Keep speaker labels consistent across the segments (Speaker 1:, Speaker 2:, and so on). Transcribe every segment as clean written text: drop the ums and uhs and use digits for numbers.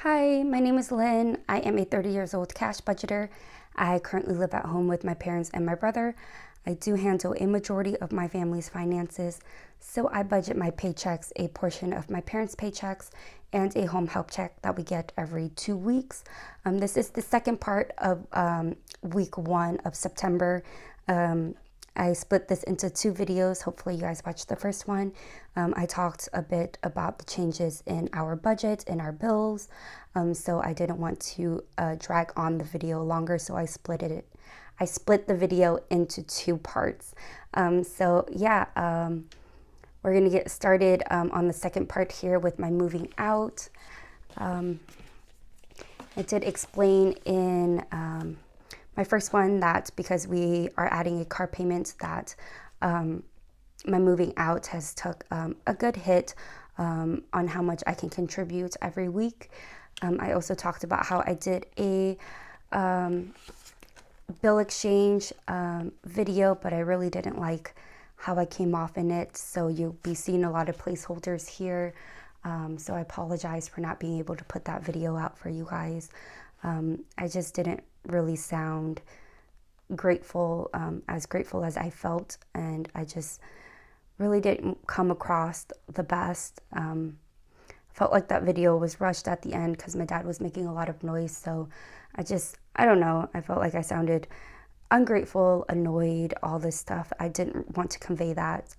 Speaker 1: Hi, my name is Lynn. I am a 30 years old cash budgeter. I currently live at home with my parents and my brother. I do handle a majority of my family's finances, so I budget my paychecks, a portion of my parents' paychecks, and a home help check that we get every 2 weeks. This is the second part of week 1 of September. I split this into 2 videos. Hopefully you guys watched the first one. I talked a bit about the changes in our budget and our bills. So I didn't want to drag on the video longer, so I split the video into 2 parts. We're gonna get started on the second part here with my moving out. I did explain in my first one that because we are adding a car payment that my moving out has took a good hit on how much I can contribute every week. I also talked about how I did a bill exchange video, but I really didn't like how I came off in it. So you'll be seeing a lot of placeholders here. So I apologize for not being able to put that video out for you guys. I just didn't really sound grateful, as grateful as I felt, and I just really didn't come across the best. Felt like that video was rushed at the end because my dad was making a lot of noise, so I don't know, I felt like I sounded ungrateful, annoyed, all this stuff. I didn't want to convey that.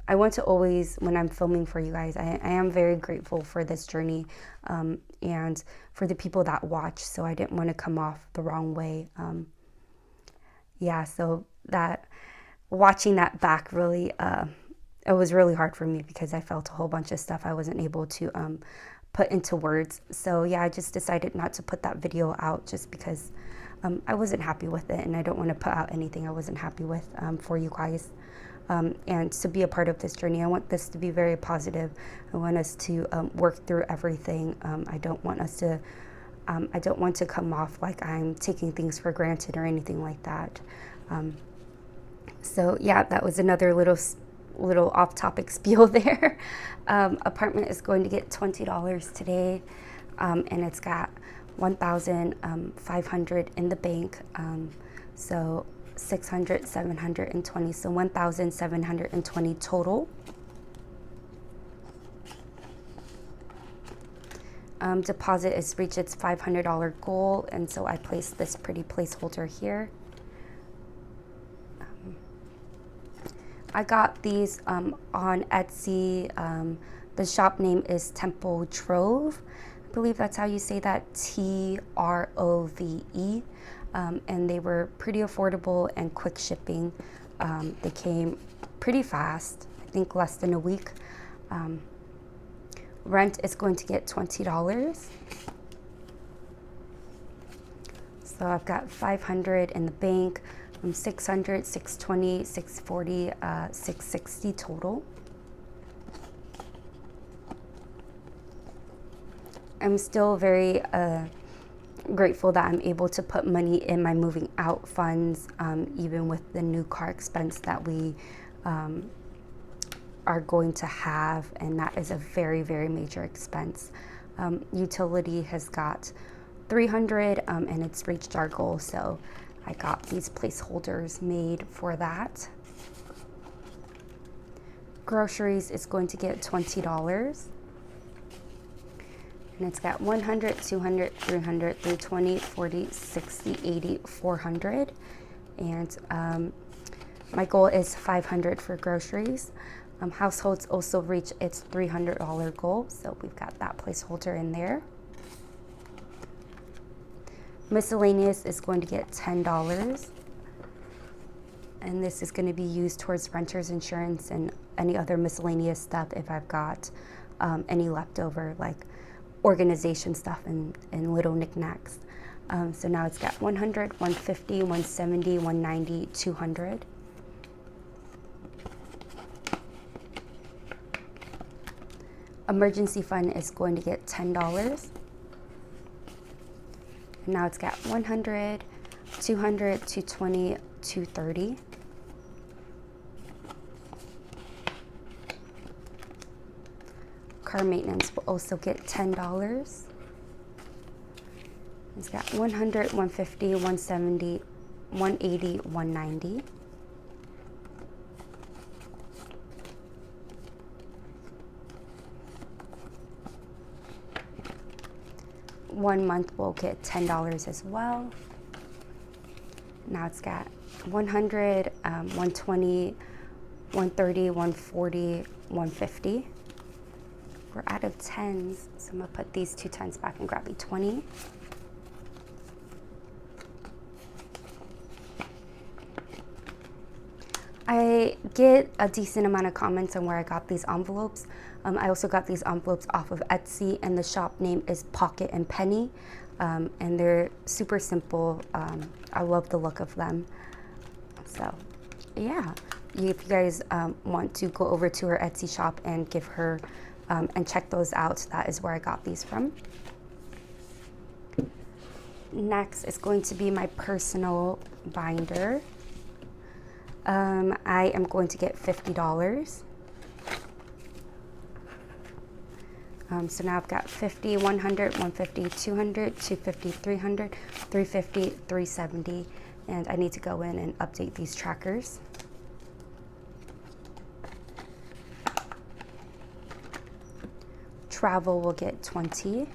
Speaker 1: I want to always, when I'm filming for you guys, I am very grateful for this journey and for the people that watch, so I didn't want to come off the wrong way. So that, watching that back really, it was really hard for me because I felt a whole bunch of stuff I wasn't able to put into words. So yeah, I just decided not to put that video out just because I wasn't happy with it, and I don't want to put out anything I wasn't happy with for you guys. And to be a part of this journey, I want this to be very positive. I want us to work through everything. I don't want to come off like I'm taking things for granted or anything like that. That was another little off-topic spiel there. Apartment is going to get $20 today, and it's got $1,500 in the bank. So 600, 720, so 1,720 total. Deposit has reached its $500 goal, and so I placed this pretty placeholder here. I got these on Etsy. The shop name is Temple Trove. I believe that's how you say that, Trove. And they were pretty affordable and quick shipping. They came pretty fast, I think less than a week. Rent is going to get $20. So I've got 500 in the bank, 600, 620, 640, 660 total. I'm still very grateful that I'm able to put money in my moving out funds, even with the new car expense that we are going to have, and that is a very, very major expense. Utility has got 300, and it's reached our goal, so I got these placeholders made for that. Groceries is going to get $20. And it's got 100, 200, 300, 320, 40, 60, 80, 400. And my goal is 500 for groceries. Households also reach its $300 goal, so we've got that placeholder in there. Miscellaneous is going to get $10. And this is going to be used towards renter's insurance and any other miscellaneous stuff if I've got any leftover, like organization stuff and little knickknacks. So now it's got 100, 150, 170, 190, 200. Emergency fund is going to get $10. And now it's got 100, 200, 220, 230. car maintenance will also get $10. It's got 100, 150, 170, 180, 190. One month will get $10 as well. Now it's got 100, 120, 130, 140, 150. We're out of 10s, so I'm gonna put these two 10s back and grab a 20. I get a decent amount of comments on where I got these envelopes. I also got these envelopes off of Etsy, and the shop name is Pocket and Penny, and they're super simple. I love the look of them. So yeah, if you guys want to go over to her Etsy shop and give her and check those out, that is where I got these from. Next is going to be my personal binder. I am going to get $50. So now I've got 50, 100, 150, 200, 250, 300, 350, 370, and I need to go in and update these trackers. Travel will get 20.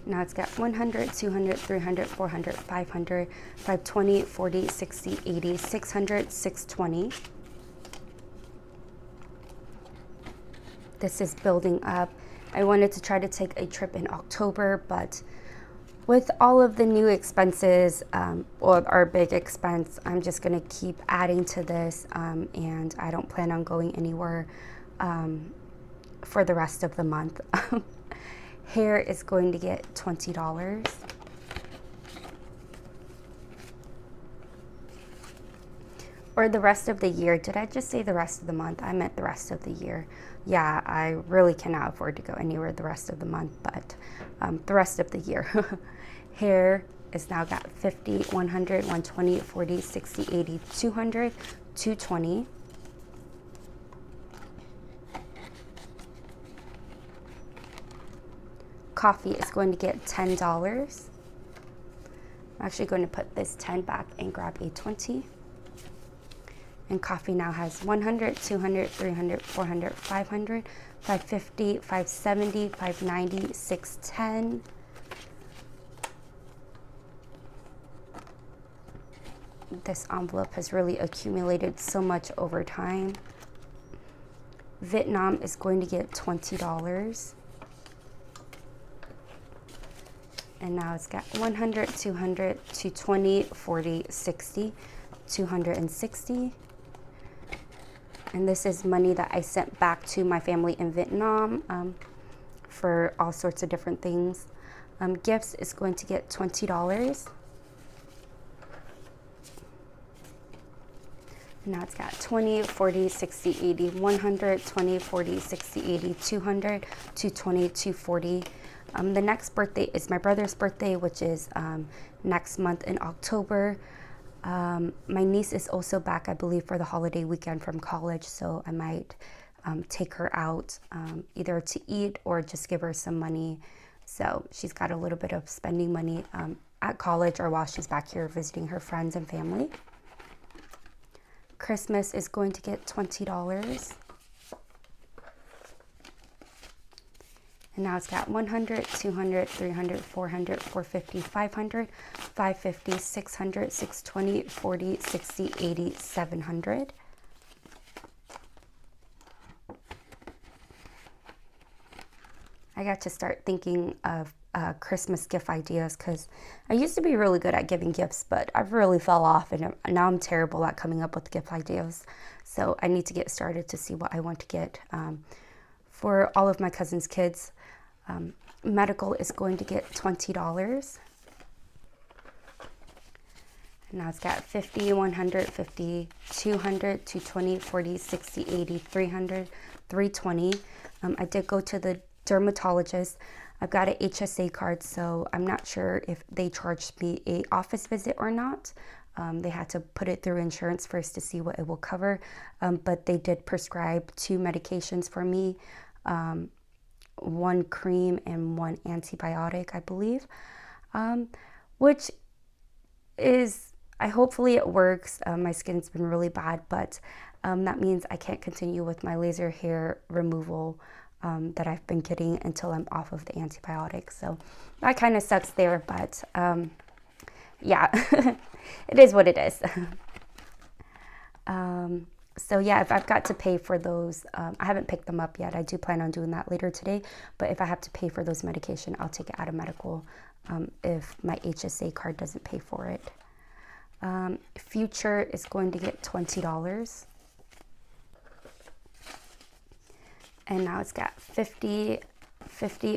Speaker 1: Now it's got 100, 200, 300, 400, 500, 520, 40, 60, 80, 600, 620. This is building up. I wanted to try to take a trip in October, but with all of the new expenses, or our big expense, I'm just gonna keep adding to this, and I don't plan on going anywhere for the rest of the month. Hair is going to get $20. Or the rest of the year. Did I just say the rest of the month? I meant the rest of the year. Yeah, I really cannot afford to go anywhere the rest of the month, but the rest of the year. Hair is now got 50, 100, 120, 40, 60, 80, 200, 220. Coffee is going to get $10. I'm actually going to put this 10 back and grab a 20. And coffee now has 100, 200, 300, 400, 500, 550, 570, 590, 610. This envelope has really accumulated so much over time. Vietnam is going to get $20. And now it's got 100, 200, 220, 40, 60, 260. And this is money that I sent back to my family in Vietnam for all sorts of different things. Gifts is going to get $20. Now it's got 20, 40, 60, 80, 100, 20, 40, 60, 80, 200, 220, 240. The next birthday is my brother's birthday, which is next month in October. My niece is also back, I believe, for the holiday weekend from college, so I might take her out either to eat or just give her some money. So she's got a little bit of spending money at college or while she's back here visiting her friends and family. Christmas is going to get $20. And now it's got 100, 200, 300, 400, 450, 500, 550, 600, 620, 40, 60, 80, 700. I got to start thinking of Christmas gift ideas because I used to be really good at giving gifts, but I've really fell off, and now I'm terrible at coming up with gift ideas. So I need to get started to see what I want to get for all of my cousin's kids. Medical is going to get $20. And now it's got 50, 100, 50, 200, 220, 40, 60, 80, 300, 320. I did go to the dermatologist. I've got an HSA card, so I'm not sure if they charged me a office visit or not. They had to put it through insurance first to see what it will cover, but they did prescribe 2 medications for me, 1 cream and 1 antibiotic, I believe, which is, hopefully it works. My skin's been really bad, but that means I can't continue with my laser hair removal that I've been getting until I'm off of the antibiotics. So that kind of sucks there, but yeah, it is what it is. So yeah, if I've got to pay for those, I haven't picked them up yet. I do plan on doing that later today, but if I have to pay for those medication, I'll take it out of medical if my HSA card doesn't pay for it. Future is going to get $20. And now it's got 50,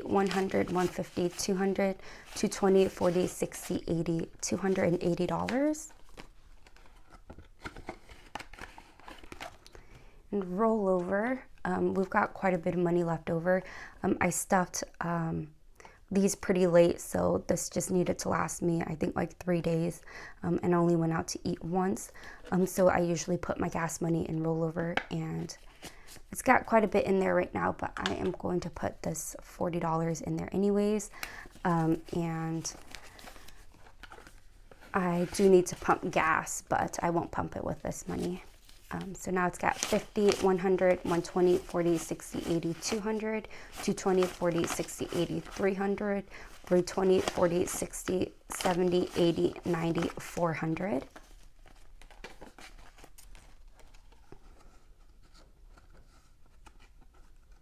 Speaker 1: 100, 150, 200, 220, 40, 60, 80, $280. And rollover, we've got quite a bit of money left over. I stuffed these pretty late, so this just needed to last me, I think, like 3 days, and I only went out to eat once. So I usually put my gas money in rollover, and it's got quite a bit in there right now, but I am going to put this $40 in there anyways. And I do need to pump gas, but I won't pump it with this money. So now it's got 50, 100, 120, 40, 60, 80, 200, 220, 40, 60, 80, 300, 320, 40, 60, 70, 80, 90, 400.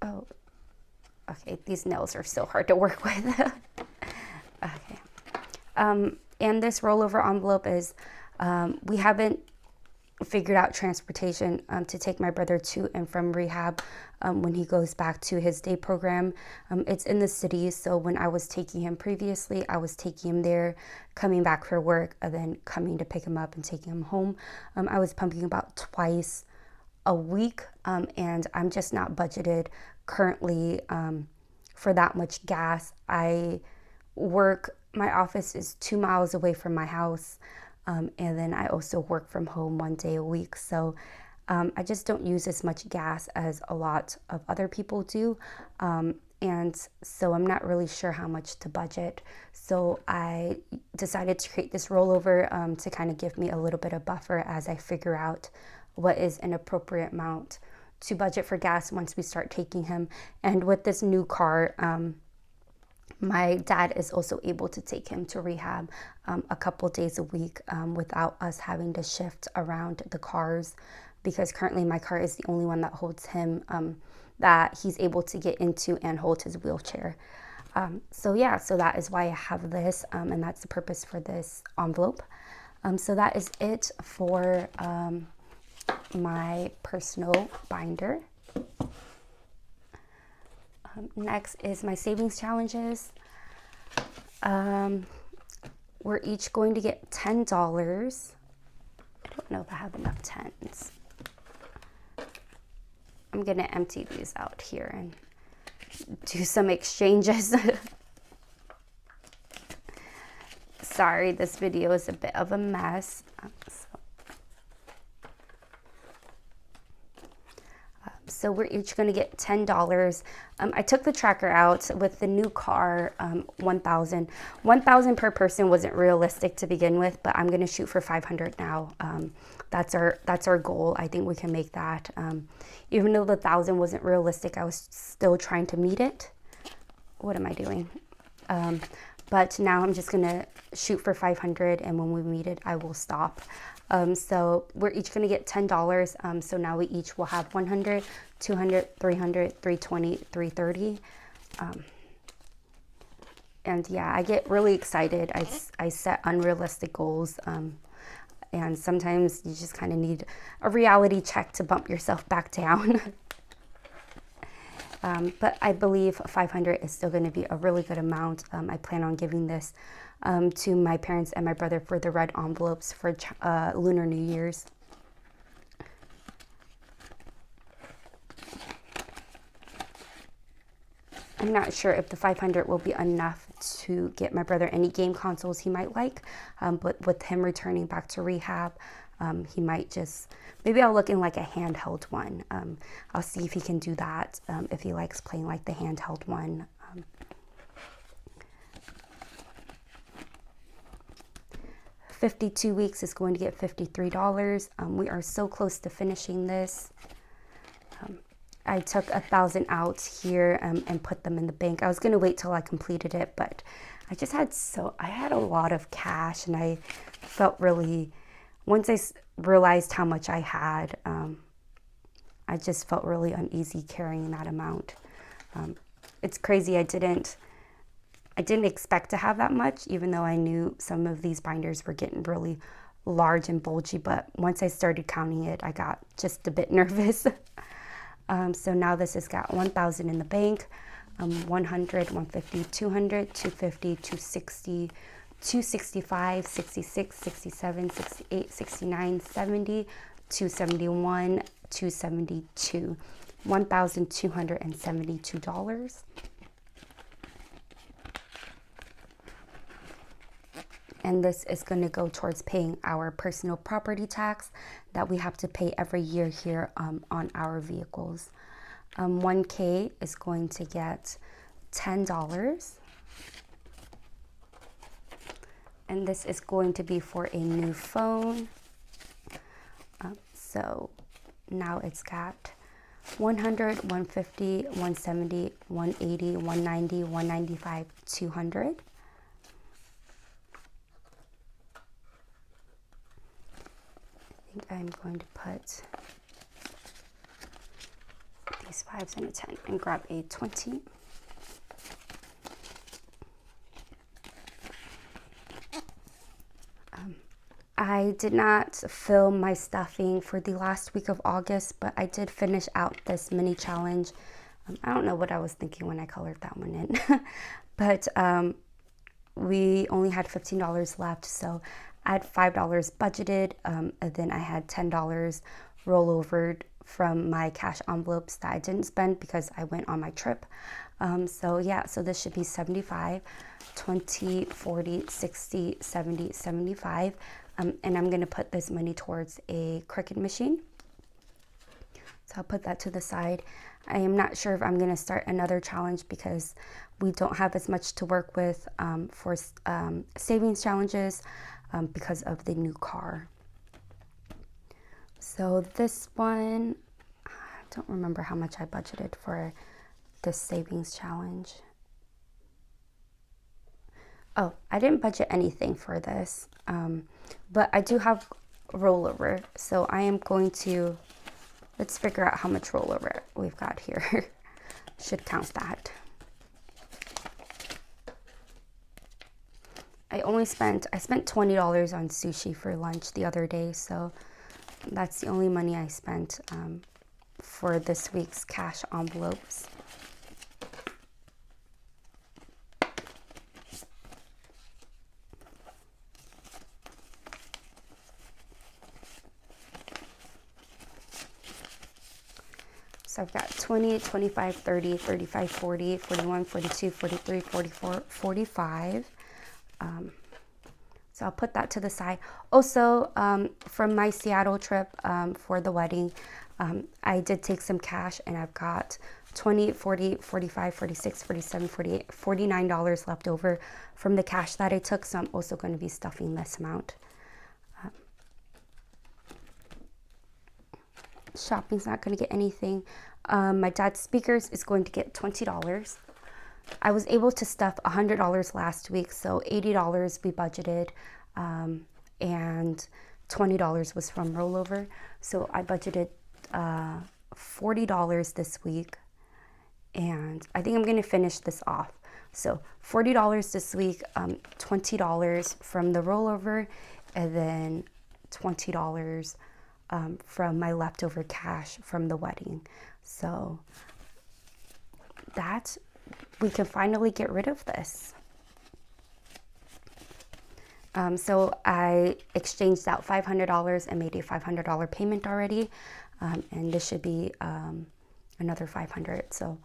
Speaker 1: Oh, okay, these nails are so hard to work with. Okay. And this rollover envelope is, we haven't figured out transportation to take my brother to and from rehab when he goes back to his day program. It's in the city, so when I was taking him previously, I was taking him there, coming back for work, and then coming to pick him up and taking him home. I was pumping about twice a week, and I'm just not budgeted currently for that much gas. My office is 2 miles away from my house. And then I also work from home 1 day a week. So I just don't use as much gas as a lot of other people do. And so I'm not really sure how much to budget. So I decided to create this rollover to kind of give me a little bit of buffer as I figure out what is an appropriate amount to budget for gas once we start taking him. And with this new car, my dad is also able to take him to rehab a couple days a week without us having to shift around the cars, because currently my car is the only one that holds him, that he's able to get into and hold his wheelchair. So that is why I have this, and that's the purpose for this envelope. So that is it for my personal binder. Next is my savings challenges. We're each going to get $10. I don't know if I have enough tens. I'm going to empty these out here and do some exchanges. Sorry, this video is a bit of a mess. So we're each going to get $10. I took the tracker out with the new car, 1,000. 1,000 per person wasn't realistic to begin with, but I'm going to shoot for 500 now. That's our goal. I think we can make that. Even though the 1,000 wasn't realistic, I was still trying to meet it. What am I doing? But now I'm just going to shoot for 500, and when we meet it, I will stop. So we're each going to get $10. So now we each will have 100, 200, 300, 320, 330. And yeah, I get really excited. I set unrealistic goals. And sometimes you just kind of need a reality check to bump yourself back down. But I believe 500 is still going to be a really good amount. I plan on giving this to my parents and my brother for the red envelopes for Lunar New Year's. I'm not sure if the 500 will be enough to get my brother any game consoles he might like. But with him returning back to rehab, he might just, maybe I'll look in like a handheld one. I'll see if he can do that, if he likes playing like the handheld one. 52 weeks is going to get $53. We are so close to finishing this. I took 1,000 out here and put them in the bank. I was going to wait till I completed it, but I just had I had a lot of cash, and I felt really, once I realized how much I had, I just felt really uneasy carrying that amount. It's crazy. I didn't expect to have that much, even though I knew some of these binders were getting really large and bulgy, but once I started counting it, I got just a bit nervous. So now this has got 1,000 in the bank, 100, 150, 200, 250, 260, 265, 66, 67, 68, 69, 70, 271, 272, $1,272. And this is going to go towards paying our personal property tax that we have to pay every year here on our vehicles. 1K is going to get $10. And this is going to be for a new phone. So now it's got 100, 150, 170, 180, 190, 195, 200. I'm going to put these 5s and a 10 and grab a 20. I did not film my stuffing for the last week of August, but I did finish out this mini challenge. I don't know what I was thinking when I colored that one in, but we only had $15 left, so I had $5 budgeted, and then I had $10 rollovered from my cash envelopes that I didn't spend because I went on my trip. So yeah, so this should be 75, 20, 40, 60, 70, 75. And I'm going to put this money towards a Cricut machine. So I'll put that to the side. I am not sure if I'm going to start another challenge because we don't have as much to work with for savings challenges because of the new car. So this one, I don't remember how much I budgeted for this savings challenge. Oh, I didn't budget anything for this, but I do have rollover. So I am going to, let's figure out how much rollover we've got here. Should count that. I spent $20 on sushi for lunch the other day, so that's the only money I spent for this week's cash envelopes. So I've got 20, 25, 30, 35, 40, 41, 42, 43, 44, 45. So I'll put that to the side. Also, from my Seattle trip for the wedding, I did take some cash, and I've got 20, 40, 45, 46, 47, 48, $49 left over from the cash that I took. So I'm also going to be stuffing this amount. Shopping's not going to get anything. My dad's speakers is going to get $20. I was able to stuff $100 last week, so $80 we budgeted, and $20 was from rollover. So I budgeted $40 this week, and I think I'm going to finish this off. So $40 this week, $20 from the rollover, and then $20 from my leftover cash from the wedding. So that we can finally get rid of this. So I exchanged out $500 and made a $500 payment already, and this should be another $500. So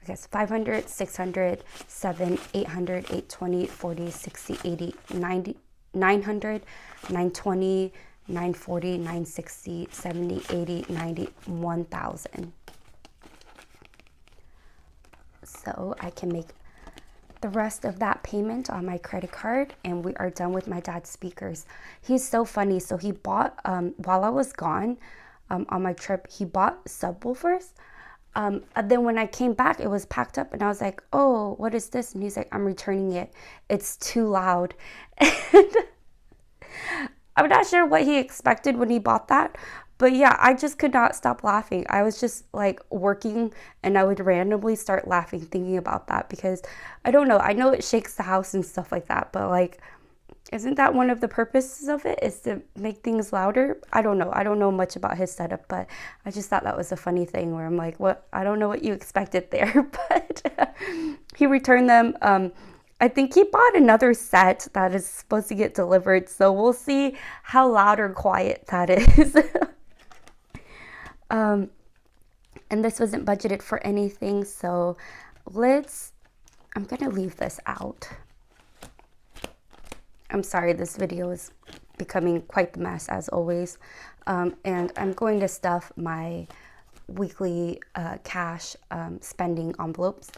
Speaker 1: I guess 500, 600, 7, 800, 820, 40, 60, 80, 90, 900, 920, 940, 960, 70, 80, 90, 1,000. So I can make the rest of that payment on my credit card, and we are done with my dad's speakers. He's so funny. So he bought, while I was gone on my trip, he bought subwoofers. And then when I came back, it was packed up, and I was like, oh, what is this? And he's like, I'm returning it. It's too loud. And I'm not sure what he expected when he bought that. But yeah, I just could not stop laughing. I was just like working, and I would randomly start laughing thinking about that, because I don't know. I know it shakes the house and stuff like that, but like, isn't that one of the purposes of it, is to make things louder? I don't know. I don't know much about his setup, but I just thought that was a funny thing where I'm like, what? I don't know what you expected there, but he returned them. I think he bought another set that is supposed to get delivered, so we'll see how loud or quiet that is. And this wasn't budgeted for anything, so I'm gonna leave this out. I'm sorry, this video is becoming quite the mess as always. And I'm going to stuff my weekly cash spending envelopes.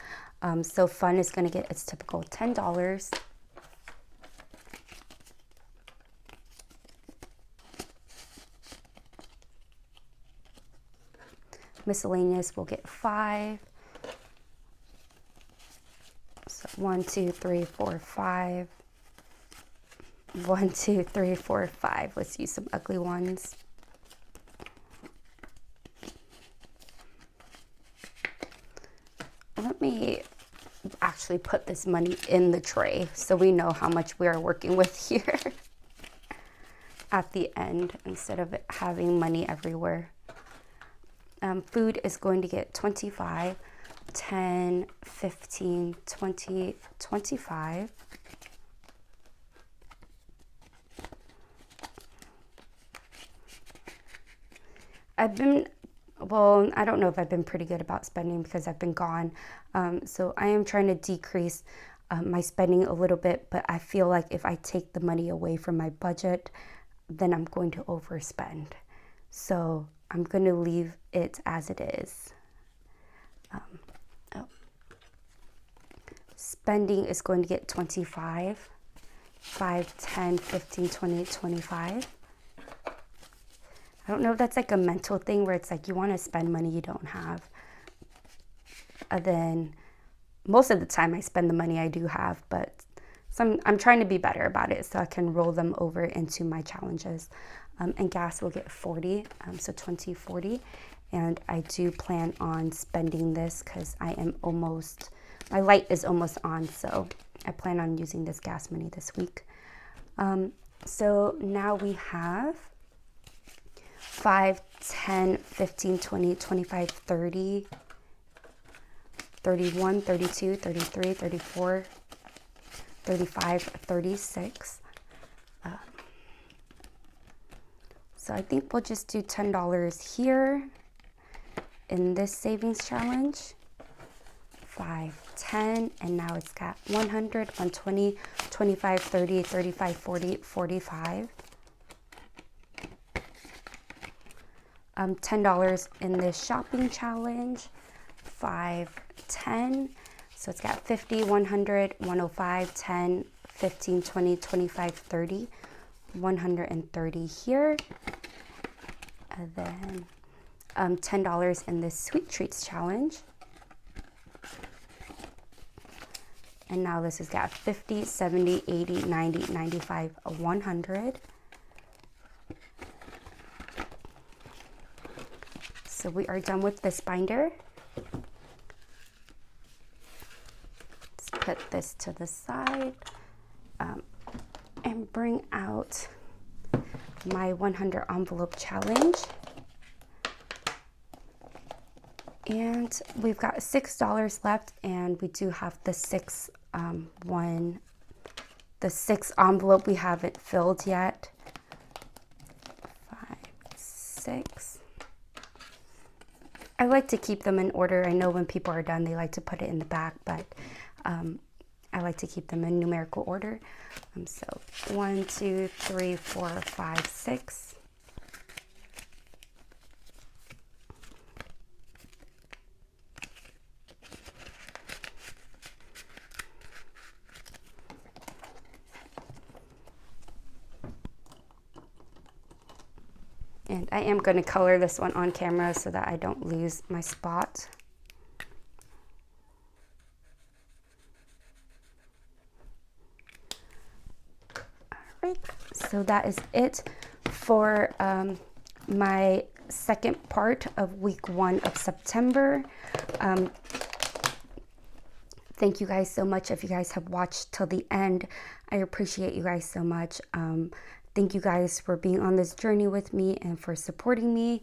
Speaker 1: So fun is gonna get its typical $10. Miscellaneous will get 5. So 1, 2, 3, 4, 5. 1, 2, 3, 4, 5. Let's use some ugly ones. Let me actually put this money in the tray so we know how much we are working with here at the end, instead of it having money everywhere. Food is going to get 25, 10, 15, 20, 25. I don't know if I've been pretty good about spending because I've been gone. So I am trying to decrease my spending a little bit, but I feel like if I take the money away from my budget, then I'm going to overspend. So I'm going to leave it as it is. Spending is going to get 25, 5, 10, 15, 20, 25. I don't know if that's like a mental thing where it's like you want to spend money you don't have. And then most of the time I spend the money I do have, but I'm trying to be better about it so I can roll them over into my challenges. And gas will get 40, so 20, 40. And I do plan on spending this because my light is almost on, so I plan on using this gas money this week. So now we have 5, 10, 15, 20, 25, 30, 31, 32, 33, 34, 35, 36. So I think we'll just do $10 here in this savings challenge. 5, 10, and now it's got 100, 120, 25, 30, 35, 40, 45. $10 in this shopping challenge. 5, 10. So it's got 50, 100, 105, 10, 15, 20, 25, 30, 130 here. And then $10 in this sweet treats challenge. And now this has got 50, 70, 80, 90, 95, 100. So we are done with this binder. Let's put this to the side and bring out my 100 envelope challenge. And we've got $6 left, and we do have the sixth envelope we haven't filled yet. 5, 6. I like to keep them in order. I know when people are done, they like to put it in the back, but I like to keep them in numerical order. So 1, 2, 3, 4, 5, 6. And I am going to color this one on camera so that I don't lose my spot. Alright, so that is it for my second part of week 1 of September. Thank you guys so much. If you guys have watched till the end, I appreciate you guys so much. Thank you guys for being on this journey with me and for supporting me.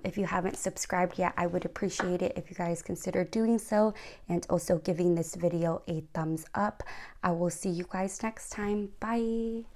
Speaker 1: If you haven't subscribed yet, I would appreciate it if you guys consider doing so and also giving this video a thumbs up. I will see you guys next time. Bye.